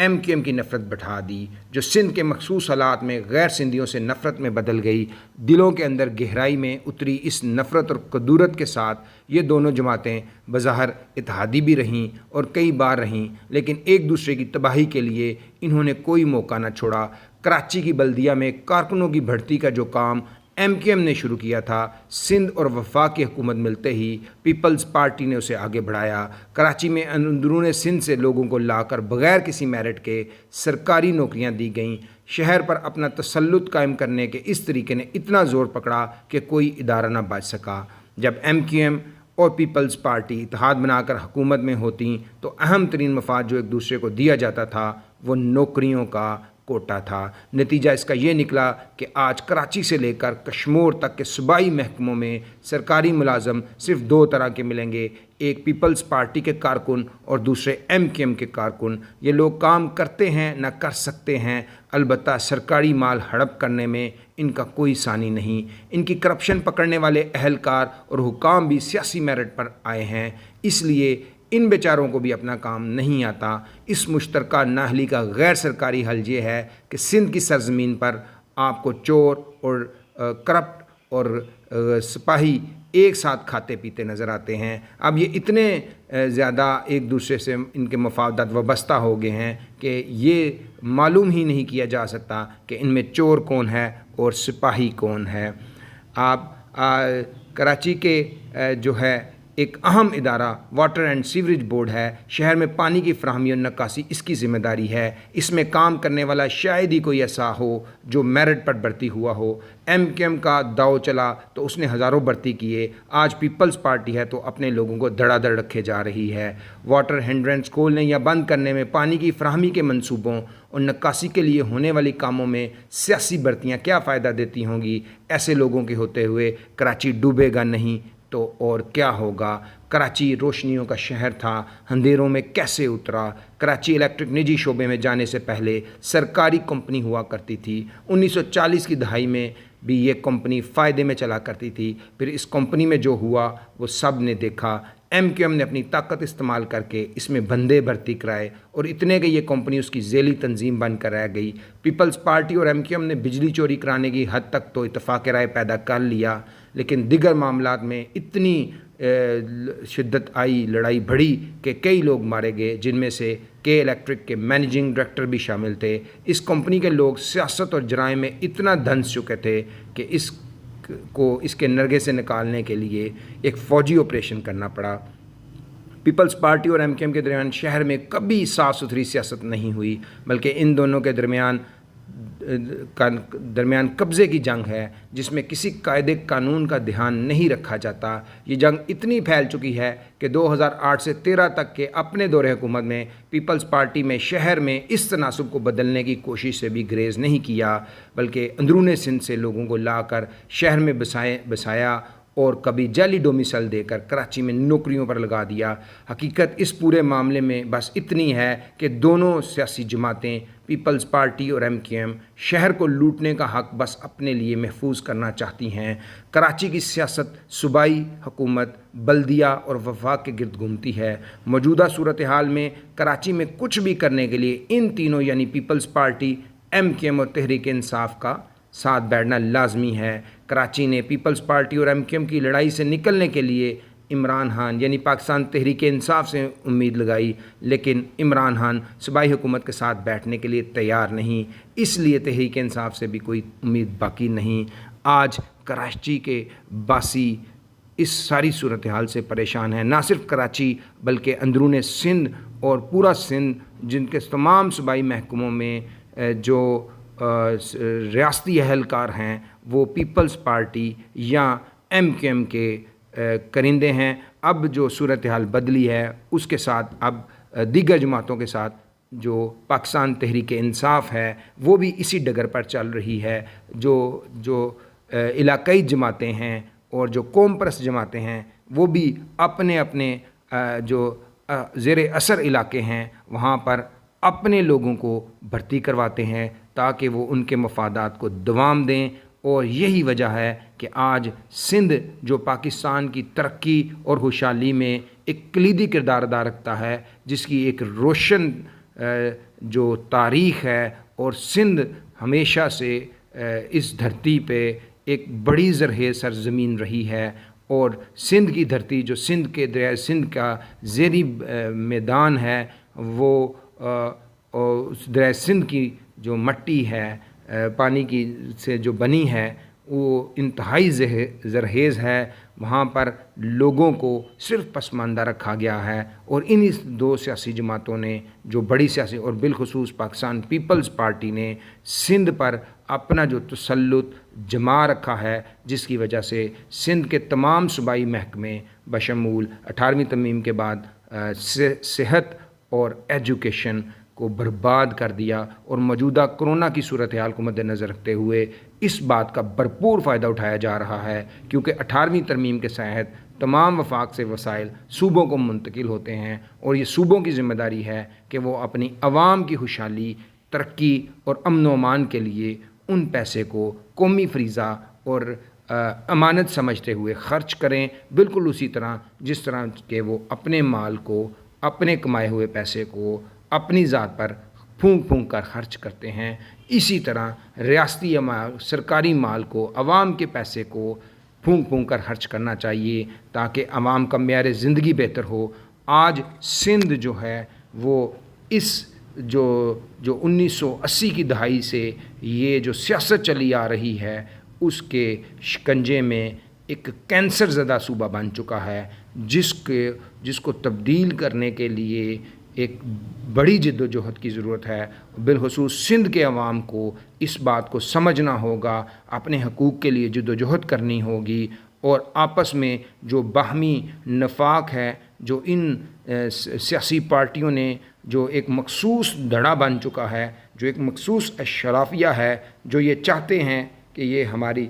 M Q M کی نفرت بٹھا دی، جو سندھ کے مخصوص حالات میں غیر سندھیوں سے نفرت میں بدل گئی، دلوں کے اندر گہرائی میں اتری اس نفرت اور کدورت کے ساتھ یہ دونوں جماعتیں بظاہر اتحادی بھی رہیں اور کئی بار رہیں، لیکن ایک دوسرے کی تباہی کے لیے انہوں نے کوئی موقع نہ چھوڑا۔ کراچی کی بلدیہ میں کارکنوں کی بھرتی کا جو کام ایم کیو ایم نے شروع کیا تھا، سندھ اور وفاق کی حکومت ملتے ہی پیپلز پارٹی نے اسے آگے بڑھایا۔ کراچی میں اندرون سندھ سے لوگوں کو لا کر بغیر کسی میرٹ کے سرکاری نوکریاں دی گئیں۔ شہر پر اپنا تسلط قائم کرنے کے اس طریقے نے اتنا زور پکڑا کہ کوئی ادارہ نہ بچ سکا۔ جب ایم کیو ایم اور پیپلز پارٹی اتحاد بنا کر حکومت میں ہوتیں تو اہم ترین مفاد جو ایک دوسرے کو دیا جاتا تھا وہ نوکریوں کا کوٹا تھا۔ نتیجہ اس کا یہ نکلا کہ آج کراچی سے لے کر کشمور تک کے صوبائی محکموں میں سرکاری ملازم صرف دو طرح کے ملیں گے، ایک پیپلز پارٹی کے کارکن اور دوسرے ایم کیو ایم کے کارکن۔ یہ لوگ کام کرتے ہیں نہ کر سکتے ہیں، البتہ سرکاری مال ہڑپ کرنے میں ان کا کوئی ثانی نہیں۔ ان کی کرپشن پکڑنے والے اہلکار اور حکام بھی سیاسی میرٹ پر آئے ہیں، اس لیے ان بیچاروں کو بھی اپنا کام نہیں آتا۔ اس مشترکہ نااہلی کا غیر سرکاری حل یہ ہے کہ سندھ کی سرزمین پر آپ کو چور اور کرپٹ اور سپاہی ایک ساتھ کھاتے پیتے نظر آتے ہیں۔ اب یہ اتنے زیادہ ایک دوسرے سے ان کے مفادات وابستہ ہو گئے ہیں کہ یہ معلوم ہی نہیں کیا جا سکتا کہ ان میں چور کون ہے اور سپاہی کون ہے۔ آپ کراچی کے جو ہے ایک اہم ادارہ واٹر اینڈ سیوریج بورڈ ہے۔ شہر میں پانی کی فراہمی اور نکاسی اس کی ذمہ داری ہے۔ اس میں کام کرنے والا شاید ہی کوئی ایسا ہو جو میرٹ پر بھرتی ہوا ہو۔ ایم کیو ایم کا داؤ چلا تو اس نے ہزاروں بھرتی کیے، آج پیپلز پارٹی ہے تو اپنے لوگوں کو دھڑا دھڑ رکھے جا رہی ہے۔ واٹر ہینڈرنس کھولنے یا بند کرنے میں، پانی کی فراہمی کے منصوبوں اور نکاسی کے لیے ہونے والی کاموں میں سیاسی بھرتیاں کیا فائدہ دیتی ہوں گی؟ ایسے لوگوں کے ہوتے ہوئے کراچی ڈوبے گا نہیں تو اور کیا ہوگا؟ کراچی روشنیوں کا شہر تھا، اندھیروں میں کیسے اترا؟ کراچی الیکٹرک نجی شعبے میں جانے سے پہلے سرکاری کمپنی ہوا کرتی تھی۔ 1940 کی دہائی میں بھی یہ کمپنی فائدے میں چلا کرتی تھی۔ پھر اس کمپنی میں جو ہوا وہ سب نے دیکھا۔ ایم کیو ایم نے اپنی طاقت استعمال کر کے اس میں بندے بھرتی کرائے اور اتنے کہ یہ کمپنی اس کی ذیلی تنظیم بن کر رہ گئی۔ پیپلز پارٹی اور ایم کیو ایم نے بجلی چوری کرانے کی حد تک تو اتفاق رائے پیدا کر لیا، لیکن دیگر معاملات میں اتنی شدت آئی، لڑائی بڑھی کہ کئی لوگ مارے گئے، جن میں سے کے الیکٹرک کے مینیجنگ ڈائریکٹر بھی شامل تھے۔ اس کمپنی کے لوگ سیاست اور جرائم میں اتنا دھنس چکے تھے کہ اس کے نرگے سے نکالنے کے لیے ایک فوجی آپریشن کرنا پڑا۔ پیپلز پارٹی اور ایم کیو ایم کے درمیان شہر میں کبھی صاف ستھری سیاست نہیں ہوئی، بلکہ ان دونوں کے درمیان قبضے کی جنگ ہے، جس میں کسی قاعدے قانون کا دھیان نہیں رکھا جاتا۔ یہ جنگ اتنی پھیل چکی ہے کہ 2008 سے 13 تک کے اپنے دور حکومت میں پیپلز پارٹی میں شہر میں اس تناسب کو بدلنے کی کوشش سے بھی گریز نہیں کیا، بلکہ اندرون سندھ سے لوگوں کو لا کر شہر میں بسایا اور کبھی جعلی ڈومیسائل دے کر کراچی میں نوکریوں پر لگا دیا۔ حقیقت اس پورے معاملے میں بس اتنی ہے کہ دونوں سیاسی جماعتیں، پیپلز پارٹی اور ایم کیو ایم، شہر کو لوٹنے کا حق بس اپنے لیے محفوظ کرنا چاہتی ہیں۔ کراچی کی سیاست صوبائی حکومت، بلدیہ اور وفاق کے گرد گھومتی ہے۔ موجودہ صورتحال میں کراچی میں کچھ بھی کرنے کے لیے ان تینوں یعنی Peoples Party, M Q M اور تحریک انصاف کا ساتھ بیٹھنا لازمی ہے۔ کراچی نے پیپلز پارٹی اور ایم کیو ایم کی لڑائی سے نکلنے کے لیے عمران خان یعنی پاکستان تحریک انصاف سے امید لگائی، لیکن عمران خان صوبائی حکومت کے ساتھ بیٹھنے کے لیے تیار نہیں، اس لیے تحریک انصاف سے بھی کوئی امید باقی نہیں۔ آج کراچی کے باسی اس ساری صورتحال سے پریشان ہیں، نہ صرف کراچی بلکہ اندرون سندھ اور پورا سندھ، جن کے تمام صوبائی محکموں میں جو ریاستی اہلکار ہیں وہ پیپلز پارٹی یا ایم کیو ایم کے کرندے ہیں۔ اب جو صورتحال بدلی ہے اس کے ساتھ اب دیگر جماعتوں کے ساتھ جو پاکستان تحریک انصاف ہے وہ بھی اسی ڈگر پر چل رہی ہے۔ جو علاقائی جماعتیں ہیں اور جو قوم پرست جماعتیں ہیں وہ بھی اپنے اپنے جو زیر اثر علاقے ہیں وہاں پر اپنے لوگوں کو بھرتی کرواتے ہیں تاکہ وہ ان کے مفادات کو دوام دیں، اور یہی وجہ ہے کہ آج سندھ جو پاکستان کی ترقی اور خوشحالی میں ایک کلیدی کردار ادا رکھتا ہے، جس کی ایک روشن جو تاریخ ہے، اور سندھ ہمیشہ سے اس دھرتی پہ ایک بڑی زرخیز سرزمین رہی ہے، اور سندھ کی دھرتی جو سندھ کے دریائے سندھ کا زیریں میدان ہے، وہ اس دریائے سندھ کی جو مٹی ہے پانی کی سے جو بنی ہے وہ انتہائی زرخیز ہے۔ وہاں پر لوگوں کو صرف پسماندہ رکھا گیا ہے، اور انہی دو سیاسی جماعتوں نے جو بڑی سیاسی، اور بالخصوص پاکستان پیپلز پارٹی نے سندھ پر اپنا جو تسلط جما رکھا ہے، جس کی وجہ سے سندھ کے تمام صوبائی محکمے بشمول 18ویں ترمیم کے بعد صحت اور ایجوکیشن کو برباد کر دیا، اور موجودہ کرونا کی صورتحال کو مد نظر رکھتے ہوئے اس بات کا بھرپور فائدہ اٹھایا جا رہا ہے، کیونکہ 18ویں ترمیم کے تحت تمام وفاق سے وسائل صوبوں کو منتقل ہوتے ہیں، اور یہ صوبوں کی ذمہ داری ہے کہ وہ اپنی عوام کی خوشحالی، ترقی اور امن و امان کے لیے ان پیسے کو قومی فریضہ اور امانت سمجھتے ہوئے خرچ کریں، بالکل اسی طرح جس طرح کہ وہ اپنے مال کو، اپنے کمائے ہوئے پیسے کو اپنی ذات پر پھونک پھونک کر خرچ کرتے ہیں۔ اسی طرح ریاستی سرکاری مال کو، عوام کے پیسے کو پھونک پھونک کر خرچ کرنا چاہیے، تاکہ عوام کا معیار زندگی بہتر ہو۔ آج سندھ جو ہے وہ اس جو 1980 کی دہائی سے یہ جو سیاست چلی آ رہی ہے اس کے شکنجے میں ایک کینسر زدہ صوبہ بن چکا ہے، جس کو تبدیل کرنے کے لیے ایک بڑی جد و جہد کی ضرورت ہے۔ بالخصوص سندھ کے عوام کو اس بات کو سمجھنا ہوگا، اپنے حقوق کے لیے جد و جہد کرنی ہوگی، اور آپس میں جو باہمی نفاق ہے، جو ان سیاسی پارٹیوں نے جو ایک مخصوص دھڑا بن چکا ہے، جو ایک مخصوص اشرافیہ ہے، جو یہ چاہتے ہیں کہ یہ ہماری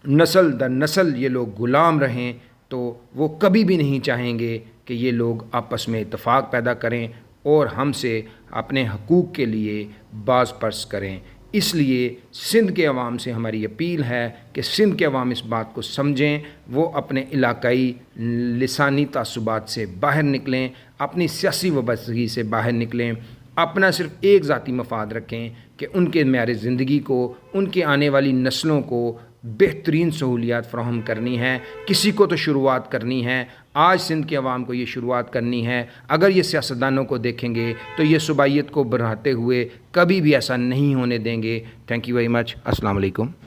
نسل در نسل یہ لوگ غلام رہیں، تو وہ کبھی بھی نہیں چاہیں گے کہ یہ لوگ آپس میں اتفاق پیدا کریں اور ہم سے اپنے حقوق کے لیے باز پرس کریں۔ اس لیے سندھ کے عوام سے ہماری اپیل ہے کہ سندھ کے عوام اس بات کو سمجھیں، وہ اپنے علاقائی لسانی تعصبات سے باہر نکلیں، اپنی سیاسی وابستگی سے باہر نکلیں، اپنا صرف ایک ذاتی مفاد رکھیں کہ ان کے معیار زندگی کو، ان کے آنے والی نسلوں کو بہترین سہولیات فراہم کرنی ہے۔ کسی کو تو شروعات کرنی ہے، آج سندھ کے عوام کو یہ شروعات کرنی ہے۔ اگر یہ سیاستدانوں کو دیکھیں گے تو یہ صوبائیت کو بڑھاتے ہوئے کبھی بھی ایسا نہیں ہونے دیں گے۔ Thank you very much. السلام علیکم۔